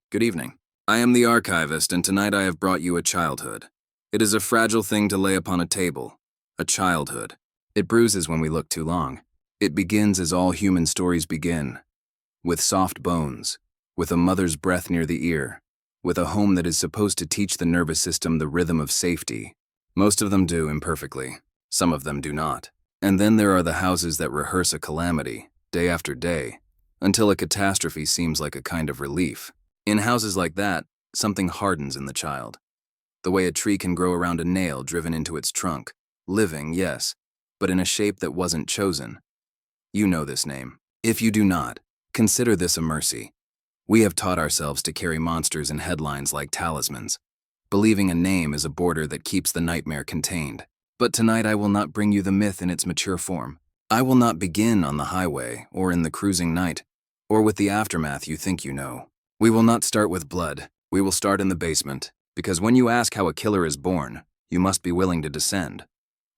Good evening. I am the Archivist, and tonight I have brought you a childhood. It is a fragile thing to lay upon a table. A childhood. It bruises when we look too long. It begins as all human stories begin. With soft bones. With a mother's breath near the ear. With a home that is supposed to teach the nervous system the rhythm of safety. Most of them do imperfectly. Some of them do not. And then there are the houses that rehearse a calamity, day after day, until a catastrophe seems like a kind of relief. In houses like that, something hardens in the child. The way a tree can grow around a nail driven into its trunk. Living, yes, but in a shape that wasn't chosen. You know this name. If you do not, consider this a mercy. We have taught ourselves to carry monsters in headlines like talismans, believing a name is a border that keeps the nightmare contained. But tonight I will not bring you the myth in its mature form. I will not begin on the highway, or in the cruising night, or with the aftermath you think you know. We will not start with blood. We will start in the basement, because when you ask how a killer is born, you must be willing to descend.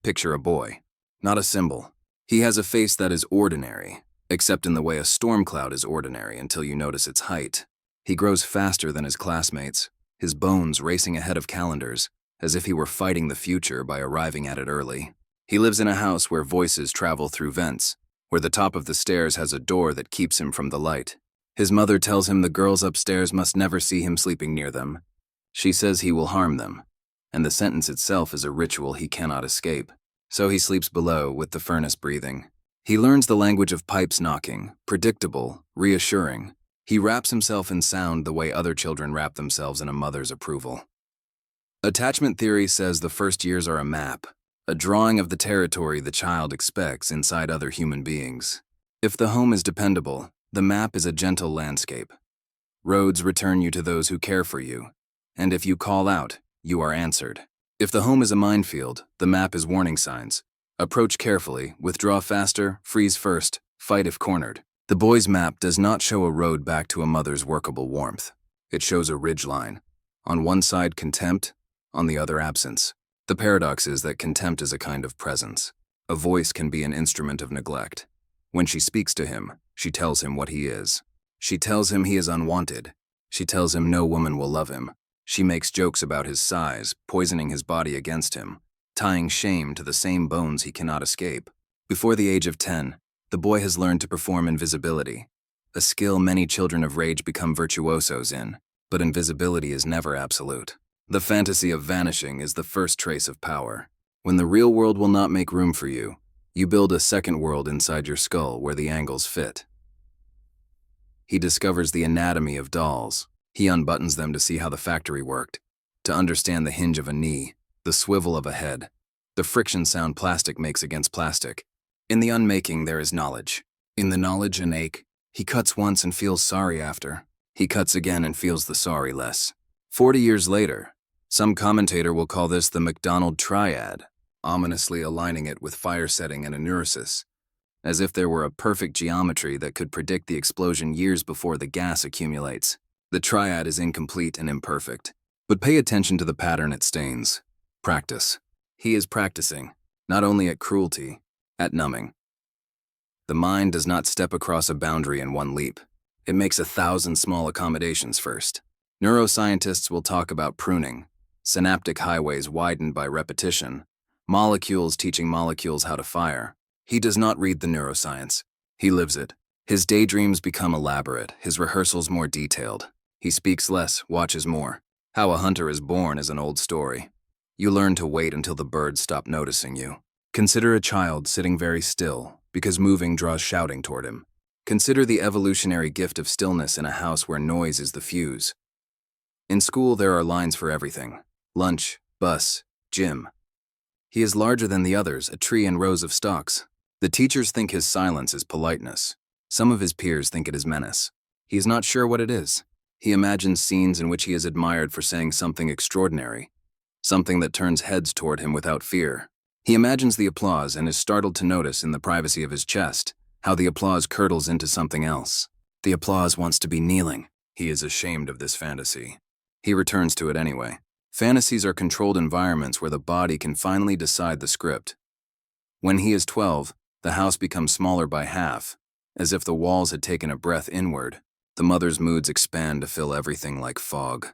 Picture a boy, not a symbol. He has a face that is ordinary, except in the way a storm cloud is ordinary until you notice its height. He grows faster than his classmates, his bones racing ahead of calendars, as if he were fighting the future by arriving at it early. He lives in a house where voices travel through vents, where the top of the stairs has a door that keeps him from the light. His mother tells him the girls upstairs must never see him sleeping near them. She says he will harm them, and the sentence itself is a ritual he cannot escape. So he sleeps below with the furnace breathing. He learns the language of pipes knocking, predictable, reassuring. He wraps himself in sound the way other children wrap themselves in a mother's approval. Attachment theory says the first years are a map, a drawing of the territory the child expects inside other human beings. If the home is dependable, the map is a gentle landscape. Roads return you to those who care for you, and if you call out, you are answered. If the home is a minefield, the map is warning signs. Approach carefully, withdraw faster, freeze first, fight if cornered. The boy's map does not show a road back to a mother's workable warmth. It shows a ridgeline. On one side contempt, on the other absence. The paradox is that contempt is a kind of presence. A voice can be an instrument of neglect. When she speaks to him, she tells him what he is. She tells him he is unwanted. She tells him no woman will love him. She makes jokes about his size, poisoning his body against him, tying shame to the same bones he cannot escape. Before the age of 10, the boy has learned to perform invisibility, a skill many children of rage become virtuosos in, but invisibility is never absolute. The fantasy of vanishing is the first trace of power. When the real world will not make room for you, you build a second world inside your skull where the angles fit. He discovers the anatomy of dolls. He unbuttons them to see how the factory worked, to understand the hinge of a knee, the swivel of a head, the friction sound plastic makes against plastic. In the unmaking there is knowledge. In the knowledge an ache. He cuts once and feels sorry after. He cuts again and feels the sorry less. 40 years later, some commentator will call this the McDonald triad, ominously aligning it with fire setting and a neurosis, as if there were a perfect geometry that could predict the explosion years before the gas accumulates. The triad is incomplete and imperfect, but pay attention to the pattern it stains. Practice. He is practicing, not only at cruelty, at numbing. The mind does not step across a boundary in one leap. It makes 1,000 small accommodations first. Neuroscientists will talk about pruning, synaptic highways widened by repetition, molecules teaching molecules how to fire. He does not read the neuroscience. He lives it. His daydreams become elaborate, his rehearsals more detailed. He speaks less, watches more. How a hunter is born is an old story. You learn to wait until the birds stop noticing you. Consider a child sitting very still, because moving draws shouting toward him. Consider the evolutionary gift of stillness in a house where noise is the fuse. In school there are lines for everything. Lunch, bus, gym. He is larger than the others, a tree in rows of stalks. The teachers think his silence is politeness. Some of his peers think it is menace. He is not sure what it is. He imagines scenes in which he is admired for saying something extraordinary, something that turns heads toward him without fear. He imagines the applause and is startled to notice in the privacy of his chest how the applause curdles into something else. The applause wants to be kneeling. He is ashamed of this fantasy. He returns to it anyway. Fantasies are controlled environments where the body can finally decide the script. When he is 12, the house becomes smaller by half, as if the walls had taken a breath inward. The mother's moods expand to fill everything like fog,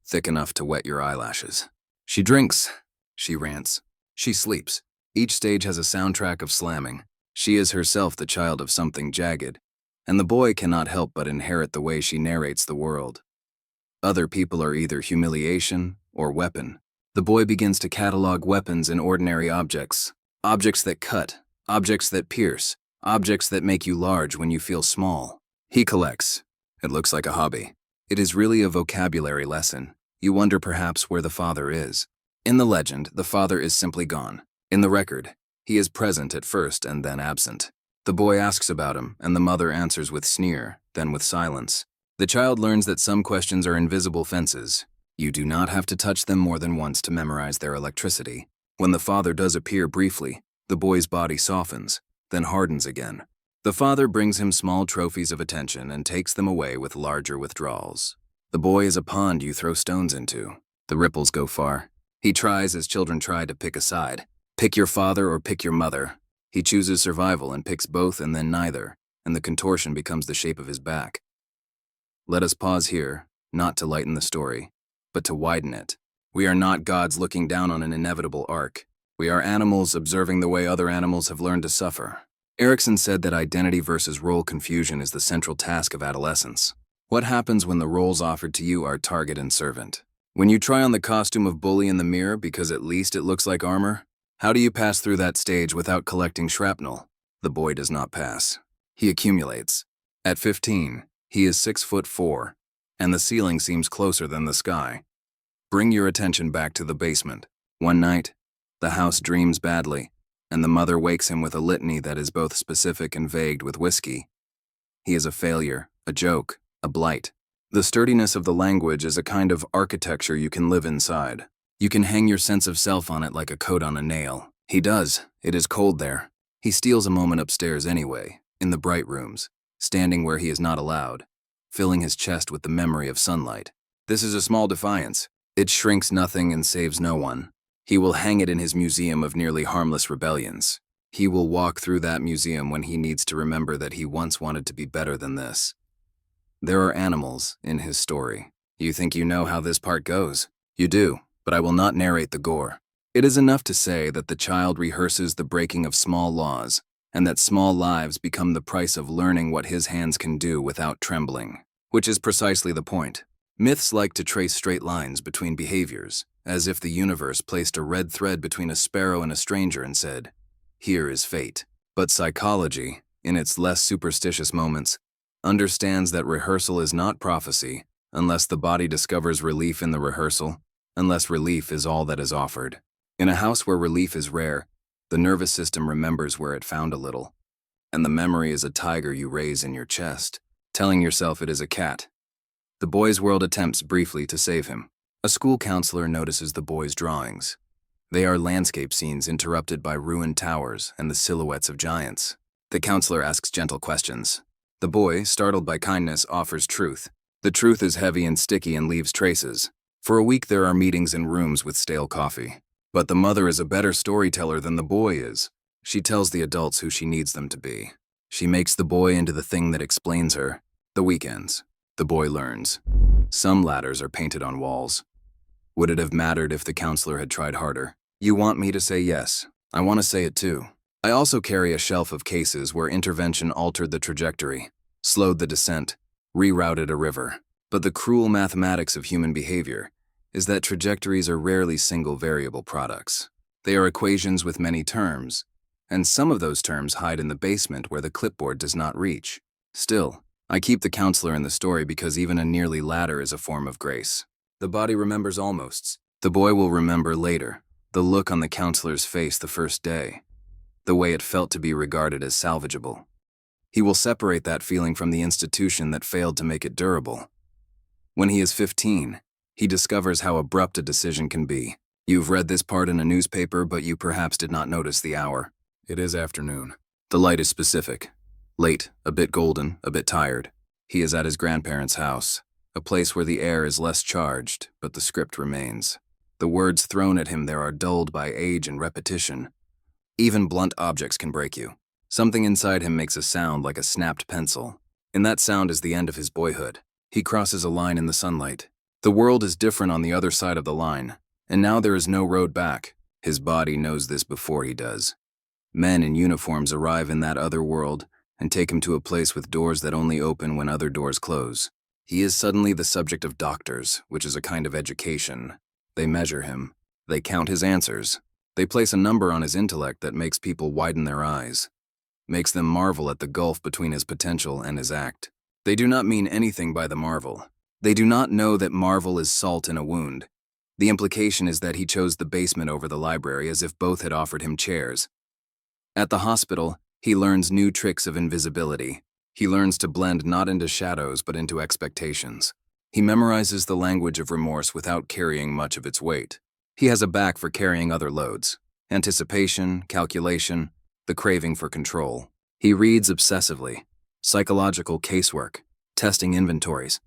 thick enough to wet your eyelashes. She drinks. She rants. She sleeps. Each stage has a soundtrack of slamming. She is herself the child of something jagged, and the boy cannot help but inherit the way she narrates the world. Other people are either humiliation or weapon. The boy begins to catalog weapons in ordinary objects. Objects that cut, objects that pierce, objects that make you large when you feel small. He collects. It looks like a hobby. It is really a vocabulary lesson. You wonder perhaps where the father is. In the legend, the father is simply gone. In the record, he is present at first and then absent. The boy asks about him, and the mother answers with sneer, then with silence. The child learns that some questions are invisible fences. You do not have to touch them more than once to memorize their electricity. When the father does appear briefly, the boy's body softens, then hardens again. The father brings him small trophies of attention and takes them away with larger withdrawals. The boy is a pond you throw stones into. The ripples go far. He tries as children try to pick a side. Pick your father or pick your mother. He chooses survival and picks both and then neither, and the contortion becomes the shape of his back. Let us pause here, not to lighten the story, but to widen it. We are not gods looking down on an inevitable arc. We are animals observing the way other animals have learned to suffer. Erikson said that identity versus role confusion is the central task of adolescence. What happens when the roles offered to you are target and servant? When you try on the costume of bully in the mirror because at least it looks like armor? How do you pass through that stage without collecting shrapnel? The boy does not pass. He accumulates. At 15, he is 6'4", and the ceiling seems closer than the sky. Bring your attention back to the basement. One night, the house dreams badly, and the mother wakes him with a litany that is both specific and vague with whiskey. He is a failure, a joke, a blight. The sturdiness of the language is a kind of architecture you can live inside. You can hang your sense of self on it like a coat on a nail. He does. It is cold there. He steals a moment upstairs anyway, in the bright rooms, standing where he is not allowed, filling his chest with the memory of sunlight. This is a small defiance. It shrinks nothing and saves no one. He will hang it in his museum of nearly harmless rebellions. He will walk through that museum when he needs to remember that he once wanted to be better than this. There are animals in his story. You think you know how this part goes. You do, but I will not narrate the gore. It is enough to say that the child rehearses the breaking of small laws, and that small lives become the price of learning what his hands can do without trembling, which is precisely the point. Myths like to trace straight lines between behaviors, as if the universe placed a red thread between a sparrow and a stranger and said, "Here is fate." But psychology, in its less superstitious moments, understands that rehearsal is not prophecy, unless the body discovers relief in the rehearsal, unless relief is all that is offered. In a house where relief is rare, the nervous system remembers where it found a little, and the memory is a tiger you raise in your chest, telling yourself it is a cat. The boy's world attempts briefly to save him. A school counselor notices the boy's drawings. They are landscape scenes interrupted by ruined towers and the silhouettes of giants. The counselor asks gentle questions. The boy, startled by kindness, offers truth. The truth is heavy and sticky and leaves traces. For a week there are meetings in rooms with stale coffee. But the mother is a better storyteller than the boy is. She tells the adults who she needs them to be. She makes the boy into the thing that explains her. The weekends. The boy learns. Some ladders are painted on walls. Would it have mattered if the counselor had tried harder? You want me to say yes. I want to say it too. I also carry a shelf of cases where intervention altered the trajectory, slowed the descent, rerouted a river. But the cruel mathematics of human behavior is that trajectories are rarely single variable products. They are equations with many terms, and some of those terms hide in the basement where the clipboard does not reach. Still, I keep the counselor in the story because even a nearly ladder is a form of grace. The body remembers almosts. The boy will remember later, the look on the counselor's face the first day, the way it felt to be regarded as salvageable. He will separate that feeling from the institution that failed to make it durable. When he is 15, he discovers how abrupt a decision can be. You've read this part in a newspaper, but you perhaps did not notice the hour. It is afternoon. The light is specific. Late, a bit golden, a bit tired. He is at his grandparents' house, a place where the air is less charged, but the script remains. The words thrown at him there are dulled by age and repetition. Even blunt objects can break you. Something inside him makes a sound like a snapped pencil. And that sound is the end of his boyhood. He crosses a line in the sunlight. The world is different on the other side of the line, and now there is no road back. His body knows this before he does. Men in uniforms arrive in that other world and take him to a place with doors that only open when other doors close. He is suddenly the subject of doctors, which is a kind of education. They measure him. They count his answers. They place a number on his intellect that makes people widen their eyes, makes them marvel at the gulf between his potential and his act. They do not mean anything by the marvel. They do not know that marvel is salt in a wound. The implication is that he chose the basement over the library as if both had offered him chairs. At the hospital, he learns new tricks of invisibility. He learns to blend not into shadows but into expectations. He memorizes the language of remorse without carrying much of its weight. He has a back for carrying other loads: anticipation, calculation, the craving for control. He reads obsessively, psychological casework, testing inventories,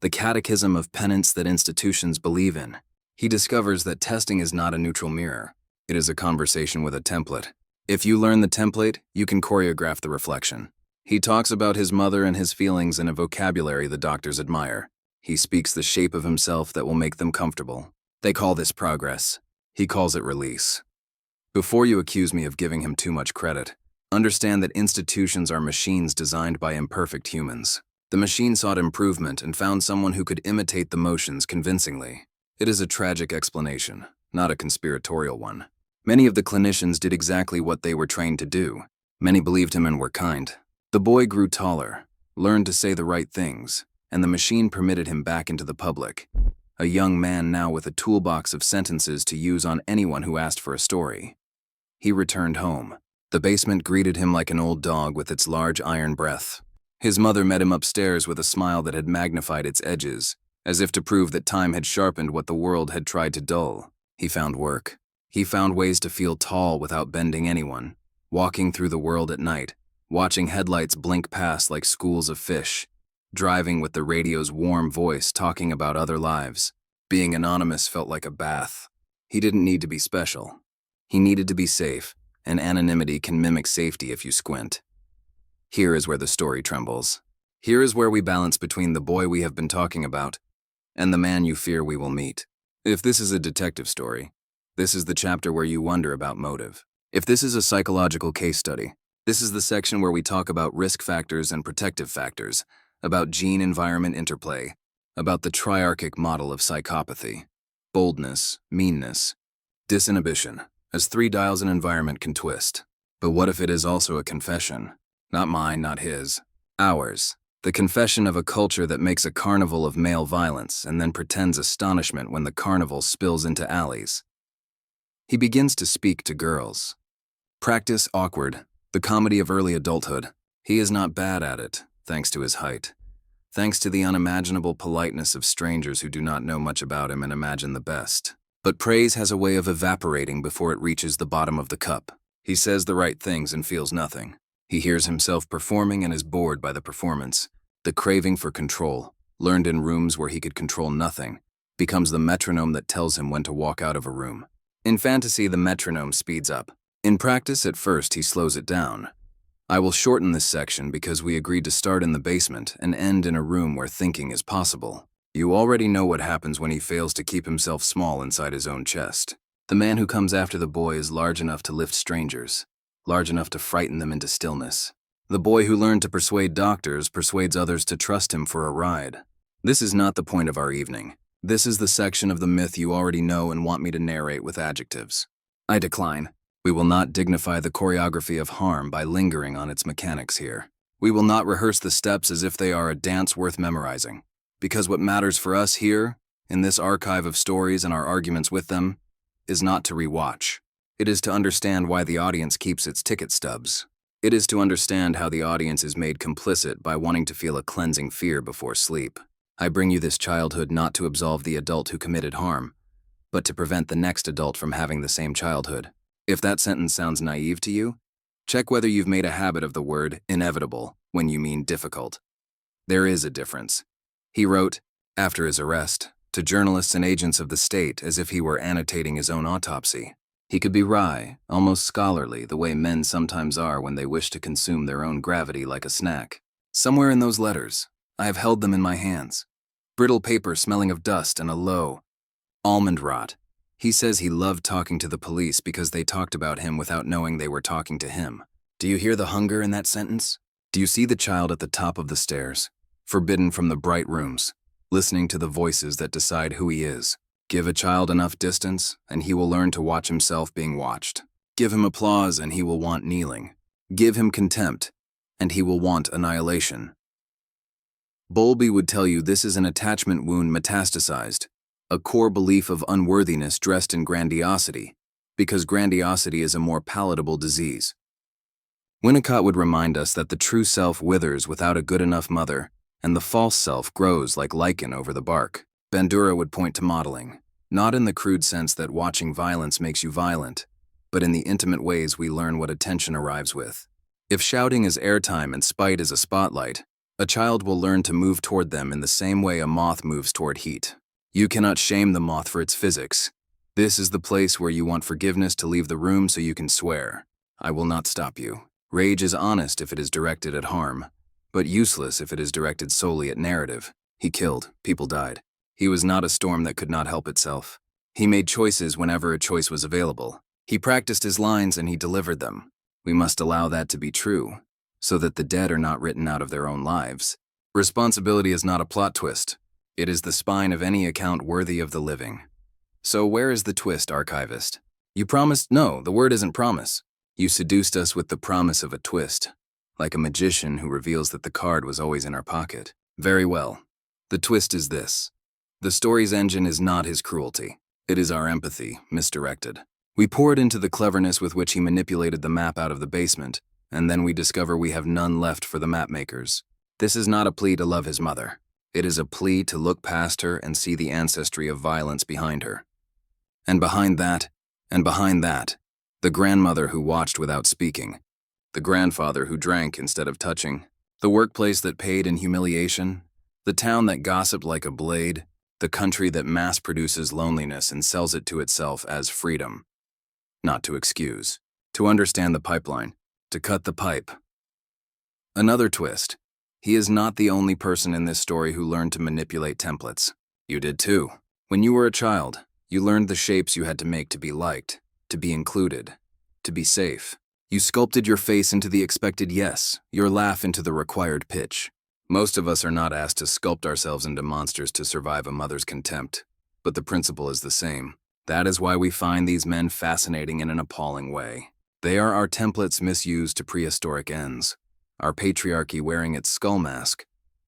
the catechism of penance that institutions believe in. He discovers that testing is not a neutral mirror. It is a conversation with a template. If you learn the template, you can choreograph the reflection. He talks about his mother and his feelings in a vocabulary the doctors admire. He speaks the shape of himself that will make them comfortable. They call this progress. He calls it release. Before you accuse me of giving him too much credit, understand that institutions are machines designed by imperfect humans. The machine sought improvement and found someone who could imitate the motions convincingly. It is a tragic explanation, not a conspiratorial one. Many of the clinicians did exactly what they were trained to do. Many believed him and were kind. The boy grew taller, learned to say the right things, and the machine permitted him back into the public. A young man now with a toolbox of sentences to use on anyone who asked for a story. He returned home. The basement greeted him like an old dog with its large iron breath. His mother met him upstairs with a smile that had magnified its edges, as if to prove that time had sharpened what the world had tried to dull. He found work. He found ways to feel tall without bending anyone, walking through the world at night, watching headlights blink past like schools of fish, driving with the radio's warm voice talking about other lives. Being anonymous felt like a bath. He didn't need to be special. He needed to be safe, and anonymity can mimic safety if you squint. Here is where the story trembles. Here is where we balance between the boy we have been talking about and the man you fear we will meet. If this is a detective story, this is the chapter where you wonder about motive. If this is a psychological case study, this is the section where we talk about risk factors and protective factors, about gene-environment interplay, about the triarchic model of psychopathy: boldness, meanness, disinhibition, as three dials an environment can twist. But what if it is also a confession? Not mine, not his. Ours. The confession of a culture that makes a carnival of male violence and then pretends astonishment when the carnival spills into alleys. He begins to speak to girls. Practice awkward, the comedy of early adulthood. He is not bad at it, thanks to his height. Thanks to the unimaginable politeness of strangers who do not know much about him and imagine the best. But praise has a way of evaporating before it reaches the bottom of the cup. He says the right things and feels nothing. He hears himself performing and is bored by the performance. The craving for control, learned in rooms where he could control nothing, becomes the metronome that tells him when to walk out of a room. In fantasy, the metronome speeds up. In practice, at first, he slows it down. I will shorten this section because we agreed to start in the basement and end in a room where thinking is possible. You already know what happens when he fails to keep himself small inside his own chest. The man who comes after the boy is large enough to lift strangers, large enough to frighten them into stillness. The boy who learned to persuade doctors persuades others to trust him for a ride. This is not the point of our evening. This is the section of the myth you already know and want me to narrate with adjectives. I decline. We will not dignify the choreography of harm by lingering on its mechanics here. We will not rehearse the steps as if they are a dance worth memorizing. Because what matters for us here, in this archive of stories and our arguments with them, is not to rewatch. It is to understand why the audience keeps its ticket stubs. It is to understand how the audience is made complicit by wanting to feel a cleansing fear before sleep. I bring you this childhood not to absolve the adult who committed harm, but to prevent the next adult from having the same childhood. If that sentence sounds naive to you, check whether you've made a habit of the word inevitable when you mean difficult. There is a difference. He wrote, after his arrest, to journalists and agents of the state as if he were annotating his own autopsy. He could be wry, almost scholarly, the way men sometimes are when they wish to consume their own gravity like a snack. Somewhere in those letters, I have held them in my hands. Brittle paper smelling of dust and a low, almond rot. He says he loved talking to the police because they talked about him without knowing they were talking to him. Do you hear the hunger in that sentence? Do you see the child at the top of the stairs, forbidden from the bright rooms, listening to the voices that decide who he is? Give a child enough distance, and he will learn to watch himself being watched. Give him applause, and he will want kneeling. Give him contempt, and he will want annihilation. Bowlby would tell you this is an attachment wound metastasized, a core belief of unworthiness dressed in grandiosity, because grandiosity is a more palatable disease. Winnicott would remind us that the true self withers without a good enough mother, and the false self grows like lichen over the bark. Bandura would point to modeling, not in the crude sense that watching violence makes you violent, but in the intimate ways we learn what attention arrives with. If shouting is airtime and spite is a spotlight, a child will learn to move toward them in the same way a moth moves toward heat. You cannot shame the moth for its physics. This is the place where you want forgiveness to leave the room so you can swear. I will not stop you. Rage is honest if it is directed at harm, but useless if it is directed solely at narrative. He killed, people died. He was not a storm that could not help itself. He made choices whenever a choice was available. He practiced his lines and he delivered them. We must allow that to be true, so that the dead are not written out of their own lives. Responsibility is not a plot twist. It is the spine of any account worthy of the living. So where is the twist, Archivist? You promised? No, the word isn't promise. You seduced us with the promise of a twist, like a magician who reveals that the card was always in our pocket. Very well. The twist is this. The story's engine is not his cruelty. It is our empathy, misdirected. We pour it into the cleverness with which he manipulated the map out of the basement, and then we discover we have none left for the map makers. This is not a plea to love his mother. It is a plea to look past her and see the ancestry of violence behind her. And behind that, the grandmother who watched without speaking, the grandfather who drank instead of touching, the workplace that paid in humiliation, the town that gossiped like a blade, the country that mass-produces loneliness and sells it to itself as freedom. Not to excuse, to understand the pipeline, to cut the pipe. Another twist. He is not the only person in this story who learned to manipulate templates. You did too. When you were a child, you learned the shapes you had to make to be liked, to be included, to be safe. You sculpted your face into the expected yes, your laugh into the required pitch. Most of us are not asked to sculpt ourselves into monsters to survive a mother's contempt, but the principle is the same. That is why we find these men fascinating in an appalling way. They are our templates misused to prehistoric ends, our patriarchy wearing its skull mask,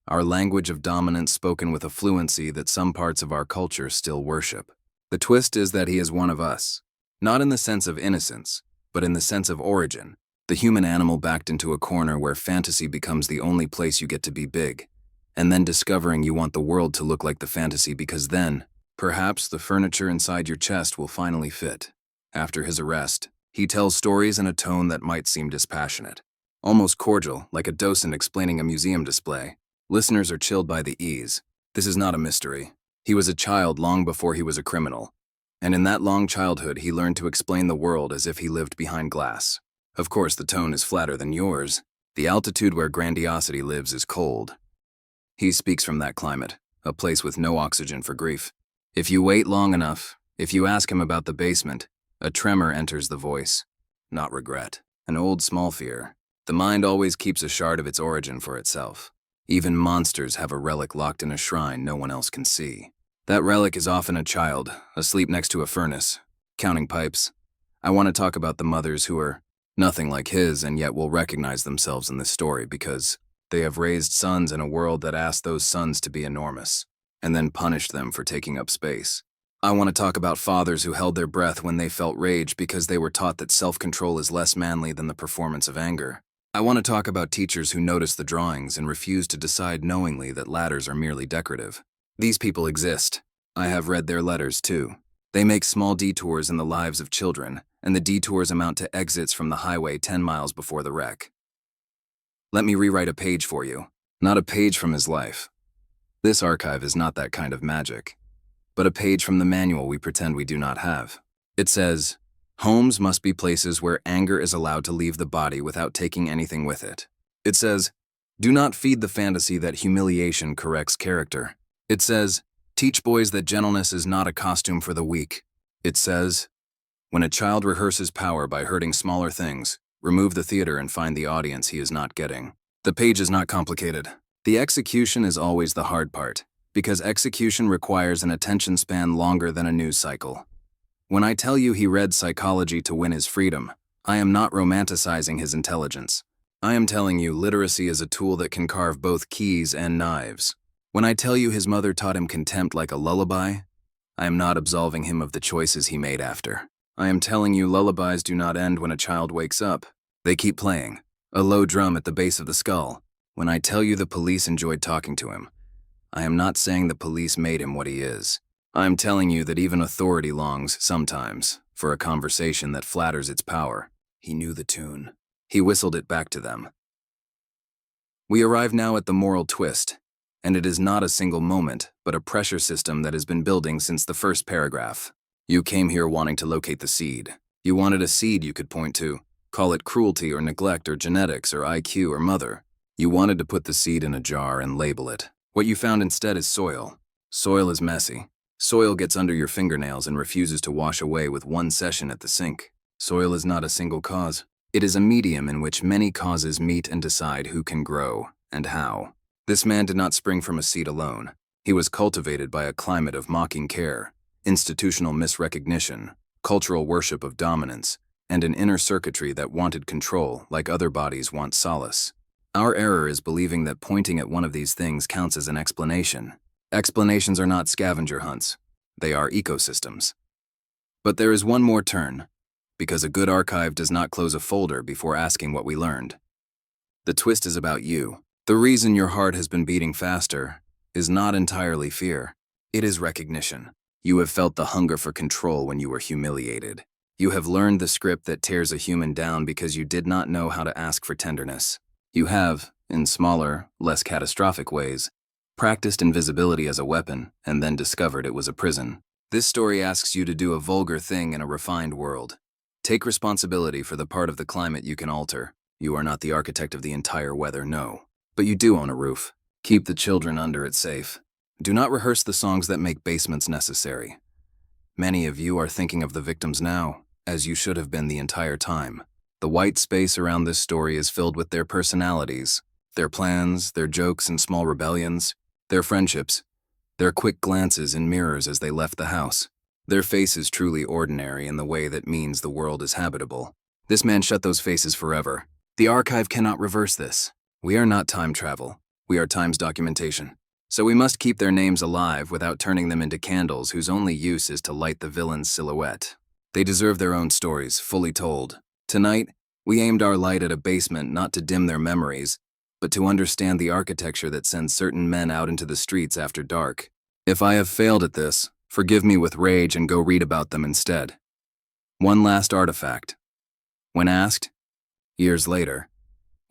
our language of dominance spoken with a fluency that some parts of our culture still worship. The twist is that he is one of us, not in the sense of innocence, but in the sense of origin. The human animal backed into a corner where fantasy becomes the only place you get to be big, and then discovering you want the world to look like the fantasy because then, perhaps the furniture inside your chest will finally fit. After his arrest, he tells stories in a tone that might seem dispassionate, almost cordial, like a docent explaining a museum display. Listeners are chilled by the ease. This is not a mystery. He was a child long before he was a criminal, and in that long childhood he learned to explain the world as if he lived behind glass. Of course, the tone is flatter than yours. The altitude where grandiosity lives is cold. He speaks from that climate, a place with no oxygen for grief. If you wait long enough, if you ask him about the basement, a tremor enters the voice. Not regret. An old small fear. The mind always keeps a shard of its origin for itself. Even monsters have a relic locked in a shrine no one else can see. That relic is often a child, asleep next to a furnace, counting pipes. I want to talk about the mothers who are nothing like his and yet will recognize themselves in this story because they have raised sons in a world that asked those sons to be enormous, and then punished them for taking up space. I want to talk about fathers who held their breath when they felt rage because they were taught that self-control is less manly than the performance of anger. I want to talk about teachers who notice the drawings and refuse to decide knowingly that ladders are merely decorative. These people exist. I have read their letters too. They make small detours in the lives of children, and the detours amount to exits from the highway 10 miles before the wreck. Let me rewrite a page for you, not a page from his life. This archive is not that kind of magic, but a page from the manual we pretend we do not have. It says, homes must be places where anger is allowed to leave the body without taking anything with it. It says, Do not feed the fantasy that humiliation corrects character. It says, teach boys that gentleness is not a costume for the weak. It says, when a child rehearses power by hurting smaller things, remove the theater and find the audience he is not getting. The page is not complicated. The execution is always the hard part, because execution requires an attention span longer than a news cycle. When I tell you he read psychology to win his freedom, I am not romanticizing his intelligence. I am telling you literacy is a tool that can carve both keys and knives. When I tell you his mother taught him contempt like a lullaby, I am not absolving him of the choices he made after. I am telling you lullabies do not end when a child wakes up. They keep playing, a low drum at the base of the skull. When I tell you the police enjoyed talking to him, I am not saying the police made him what he is. I am telling you that even authority longs, sometimes, for a conversation that flatters its power. He knew the tune. He whistled it back to them. We arrive now at the moral twist, and it is not a single moment, but a pressure system that has been building since the first paragraph. You came here wanting to locate the seed. You wanted a seed you could point to, call it cruelty or neglect or genetics or IQ or mother. You wanted to put the seed in a jar and label it. What you found instead is soil. Soil is messy. Soil gets under your fingernails and refuses to wash away with one session at the sink. Soil is not a single cause. It is a medium in which many causes meet and decide who can grow and how. This man did not spring from a seed alone. He was cultivated by a climate of mocking care, institutional misrecognition, cultural worship of dominance, and an inner circuitry that wanted control like other bodies want solace. Our error is believing that pointing at one of these things counts as an explanation. Explanations are not scavenger hunts. They are ecosystems. But there is one more turn, because a good archive does not close a folder before asking what we learned. The twist is about you. The reason your heart has been beating faster is not entirely fear. It is recognition. You have felt the hunger for control when you were humiliated. You have learned the script that tears a human down because you did not know how to ask for tenderness. You have, in smaller, less catastrophic ways, practiced invisibility as a weapon and then discovered it was a prison. This story asks you to do a vulgar thing in a refined world. Take responsibility for the part of the climate you can alter. You are not the architect of the entire weather, no. But you do own a roof. Keep the children under it safe. Do not rehearse the songs that make basements necessary. Many of you are thinking of the victims now, as you should have been the entire time. The white space around this story is filled with their personalities, their plans, their jokes and small rebellions, their friendships, their quick glances in mirrors as they left the house. Their faces truly ordinary in the way that means the world is habitable. This man shut those faces forever. The archive cannot reverse this. We are not time travel. We are time's documentation. So we must keep their names alive without turning them into candles whose only use is to light the villain's silhouette. They deserve their own stories, fully told. Tonight, we aimed our light at a basement not to dim their memories, but to understand the architecture that sends certain men out into the streets after dark. If I have failed at this, forgive me with rage and go read about them instead. One last artifact. When asked, years later,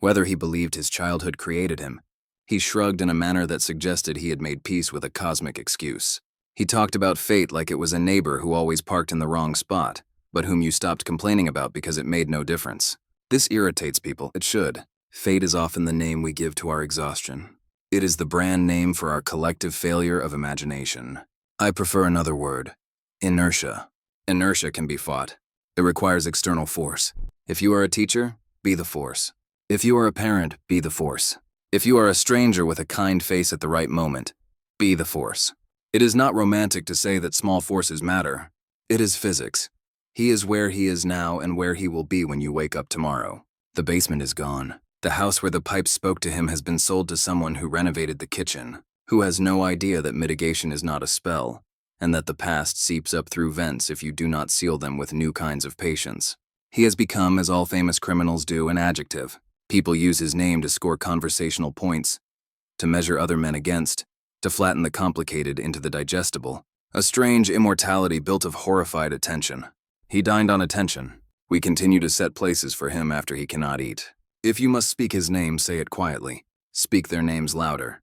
whether he believed his childhood created him, he shrugged in a manner that suggested he had made peace with a cosmic excuse. He talked about fate like it was a neighbor who always parked in the wrong spot, but whom you stopped complaining about because it made no difference. This irritates people. It should. Fate is often the name we give to our exhaustion. It is the brand name for our collective failure of imagination. I prefer another word. Inertia. Inertia can be fought. It requires external force. If you are a teacher, be the force. If you are a parent, be the force. If you are a stranger with a kind face at the right moment, be the force. It is not romantic to say that small forces matter. It is physics. He is where he is now and where he will be when you wake up tomorrow. The basement is gone. The house where the pipes spoke to him has been sold to someone who renovated the kitchen, who has no idea that mitigation is not a spell, and that the past seeps up through vents if you do not seal them with new kinds of patience. He has become, as all famous criminals do, an adjective. People use his name to score conversational points, to measure other men against, to flatten the complicated into the digestible. A strange immortality built of horrified attention. He dined on attention. We continue to set places for him after he cannot eat. If you must speak his name, say it quietly. Speak their names louder.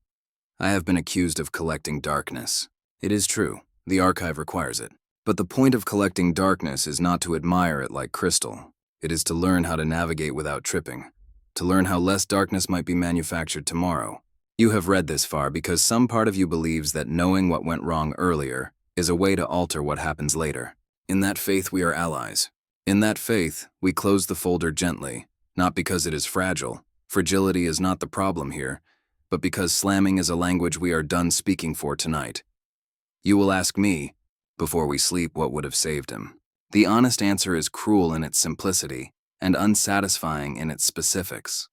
I have been accused of collecting darkness. It is true. The archive requires it. But the point of collecting darkness is not to admire it like crystal. It is to learn how to navigate without tripping. to learn how less darkness might be manufactured tomorrow. You have read this far because some part of you believes that knowing what went wrong earlier is a way to alter what happens later. In that faith, we are allies. In that faith, we close the folder gently, not because it is fragile. Fragility is not the problem here, but because slamming is a language we are done speaking for tonight. You will ask me, before we sleep, what would have saved him. The honest answer is cruel in its simplicity and unsatisfying in its specifics.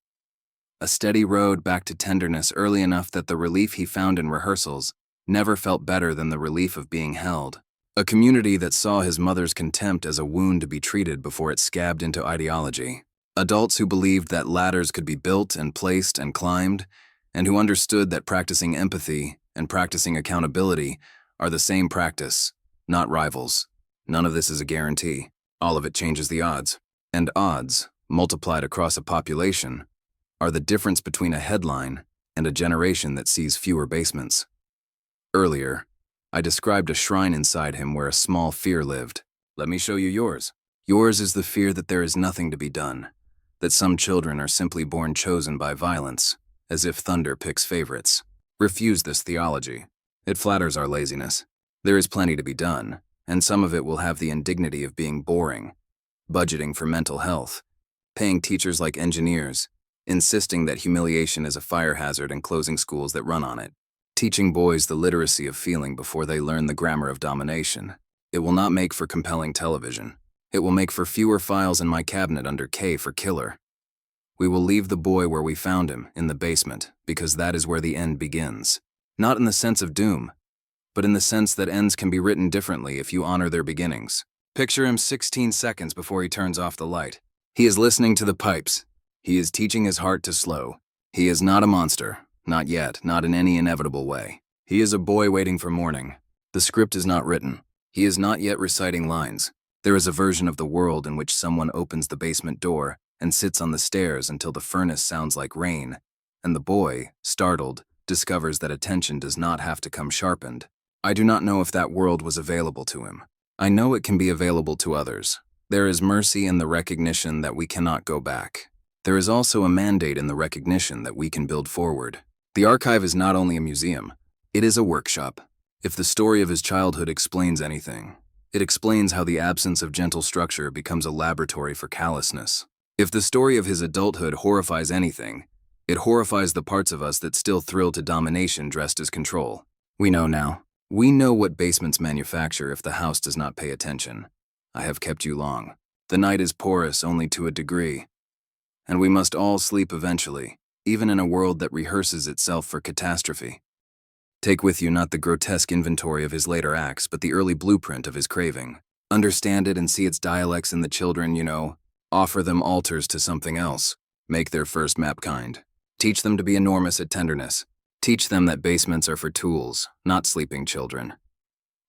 A steady road back to tenderness early enough that the relief he found in rehearsals never felt better than the relief of being held. A community that saw his mother's contempt as a wound to be treated before it scabbed into ideology. Adults who believed that ladders could be built and placed and climbed, and who understood that practicing empathy and practicing accountability are the same practice, not rivals. None of this is a guarantee. All of it changes the odds. And odds, multiplied across a population, are the difference between a headline and a generation that sees fewer basements. Earlier, I described a shrine inside him where a small fear lived. Let me show you yours. Yours is the fear that there is nothing to be done, that some children are simply born chosen by violence, as if thunder picks favorites. Refuse this theology. It flatters our laziness. There is plenty to be done, and some of it will have the indignity of being boring. Budgeting for mental health, paying teachers like engineers, insisting that humiliation is a fire hazard and closing schools that run on it, teaching boys the literacy of feeling before they learn the grammar of domination. It will not make for compelling television. It will make for fewer files in my cabinet under K for killer. We will leave the boy where we found him, in the basement, because that is where the end begins. Not in the sense of doom, but in the sense that ends can be written differently if you honor their beginnings. Picture him 16 seconds before he turns off the light. He is listening to the pipes. He is teaching his heart to slow. He is not a monster. Not yet, not in any inevitable way. He is a boy waiting for morning. The script is not written. He is not yet reciting lines. There is a version of the world in which someone opens the basement door and sits on the stairs until the furnace sounds like rain, and the boy, startled, discovers that attention does not have to come sharpened. I do not know if that world was available to him. I know it can be available to others. There is mercy in the recognition that we cannot go back. There is also a mandate in the recognition that we can build forward. The archive is not only a museum, it is a workshop. If the story of his childhood explains anything, it explains how the absence of gentle structure becomes a laboratory for callousness. If the story of his adulthood horrifies anything, it horrifies the parts of us that still thrill to domination dressed as control. We know now. We know what basements manufacture if the house does not pay attention. I have kept you long. The night is porous only to a degree. And we must all sleep eventually, even in a world that rehearses itself for catastrophe. Take with you not the grotesque inventory of his later acts, but the early blueprint of his craving. Understand it and see its dialects in the children, you know. Offer them altars to something else. Make their first map kind. Teach them to be enormous at tenderness. Teach them that basements are for tools, not sleeping children.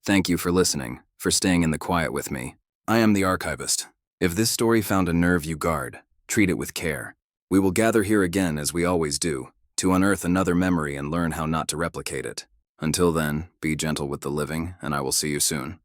Thank you for listening, for staying in the quiet with me. I am the Archivist. If this story found a nerve you guard, treat it with care. We will gather here again, as we always do, to unearth another memory and learn how not to replicate it. Until then, be gentle with the living, and I will see you soon.